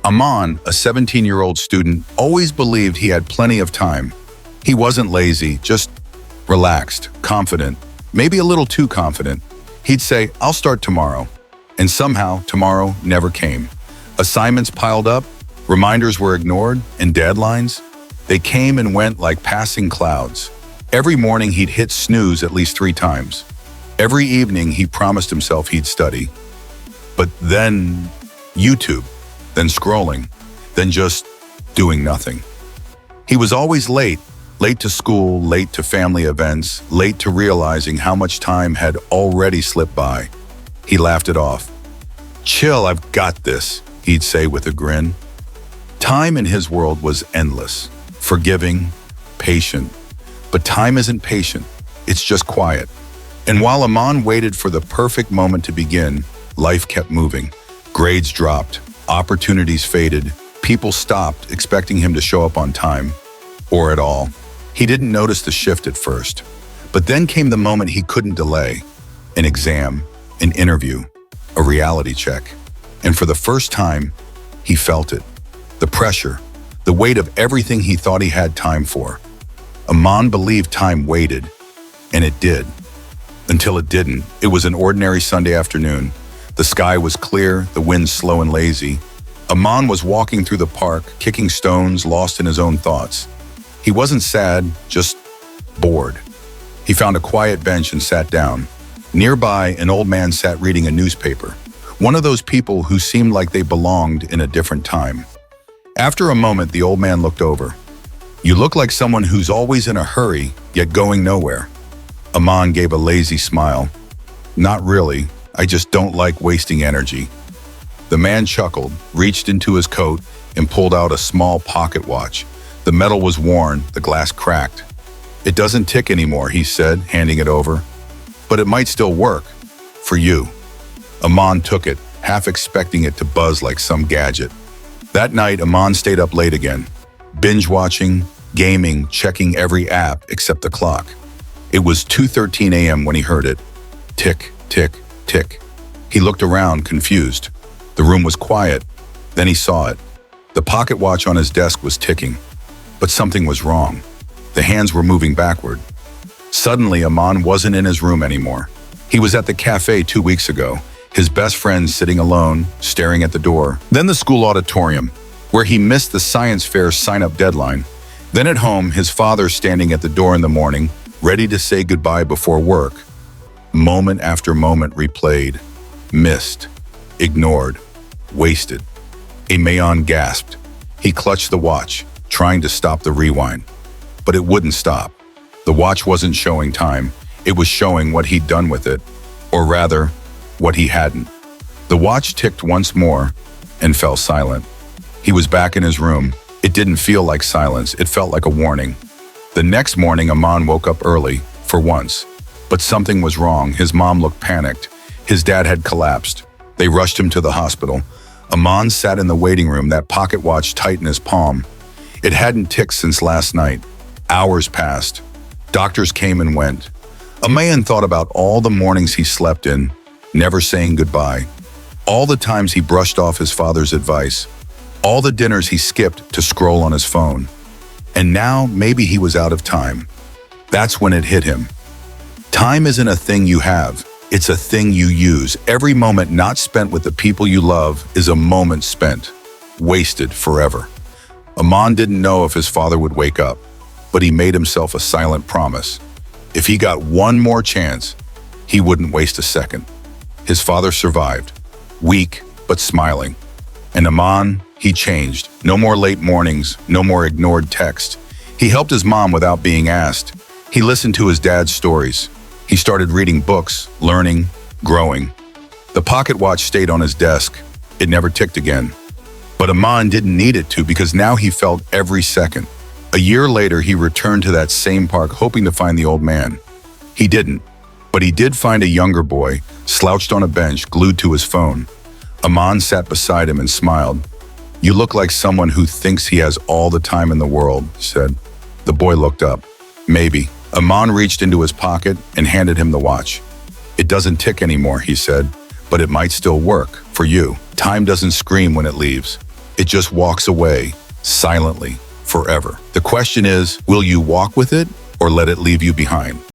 Amaan, a 17-year-old student, always believed he had plenty of time. He wasn't lazy, just relaxed, confident, maybe a little too confident. He'd say, "I'll start tomorrow." And somehow, tomorrow never came. Assignments piled up, reminders were ignored, and deadlines, they came and went like passing clouds. Every morning he'd hit snooze at least 3 times. Every evening he promised himself he'd study. But then YouTube, then scrolling, then just doing nothing. He was always late to school, late to family events, late to realizing how much time had already slipped by. He laughed it off. "Chill, I've got this," he'd say with a grin. Time in his world was endless, forgiving, patient. But time isn't patient, it's just quiet. And while Amaan waited for the perfect moment to begin, life kept moving. Grades dropped, opportunities faded, people stopped expecting him to show up on time, or at all. He didn't notice the shift at first. But then came the moment he couldn't delay. An exam, an interview, a reality check. And for the first time, he felt it. The pressure, the weight of everything he thought he had time for. Amaan believed time waited, and it did. Until it didn't. It was an ordinary Sunday afternoon. The sky was clear, the wind slow and lazy. Amaan was walking through the park, kicking stones, lost in his own thoughts. He wasn't sad, just bored. He found a quiet bench and sat down. Nearby, an old man sat reading a newspaper. One of those people who seemed like they belonged in a different time. After a moment, the old man looked over. "You look like someone who's always in a hurry, yet going nowhere." Amaan gave a lazy smile. "Not really. I just don't like wasting energy." The man chuckled, reached into his coat, and pulled out a small pocket watch. The metal was worn, the glass cracked. "It doesn't tick anymore," he said, handing it over. "But it might still work. For you." Amaan took it, half expecting it to buzz like some gadget. That night, Amaan stayed up late again. Binge-watching, gaming, checking every app except the clock. It was 2:13 a.m. when he heard it. Tick, tick, tick. He looked around, confused. The room was quiet. Then he saw it. The pocket watch on his desk was ticking. But something was wrong. The hands were moving backward. Suddenly, Amaan wasn't in his room anymore. He was at the cafe 2 weeks ago, his best friend sitting alone, staring at the door. Then the school auditorium, where he missed the science fair sign-up deadline. Then at home, his father standing at the door in the morning, ready to say goodbye before work. Moment after moment replayed, missed, ignored, wasted. Amaan gasped. He clutched the watch, trying to stop the rewind. But it wouldn't stop. The watch wasn't showing time. It was showing what he'd done with it, or rather, what he hadn't. The watch ticked once more and fell silent. He was back in his room. It didn't feel like silence. It felt like a warning. The next morning, Amaan woke up early, for once. But something was wrong. His mom looked panicked. His dad had collapsed. They rushed him to the hospital. Amaan sat in the waiting room, that pocket watch tight in his palm. It hadn't ticked since last night. Hours passed. Doctors came and went. Amaan thought about all the mornings he slept in, never saying goodbye. All the times he brushed off his father's advice. All the dinners he skipped to scroll on his phone. And now maybe he was out of time. That's when it hit him. Time isn't a thing you have. It's a thing you use. Every moment not spent with the people you love is a moment spent, wasted forever. Amaan didn't know if his father would wake up, but he made himself a silent promise. If he got one more chance, he wouldn't waste a second. His father survived, weak but smiling. And Amaan, he changed. No more late mornings, no more ignored text. He helped his mom without being asked. He listened to his dad's stories. He started reading books, learning, growing. The pocket watch stayed on his desk. It never ticked again. But Amaan didn't need it to, because now he felt every second. A year later, he returned to that same park hoping to find the old man. He didn't, but he did find a younger boy, slouched on a bench, glued to his phone. Amaan sat beside him and smiled. "You look like someone who thinks he has all the time in the world," he said. The boy looked up. "Maybe." Amaan reached into his pocket and handed him the watch. "It doesn't tick anymore," he said, "but it might still work for you. Time doesn't scream when it leaves. It just walks away, silently, forever. The question is, will you walk with it or let it leave you behind?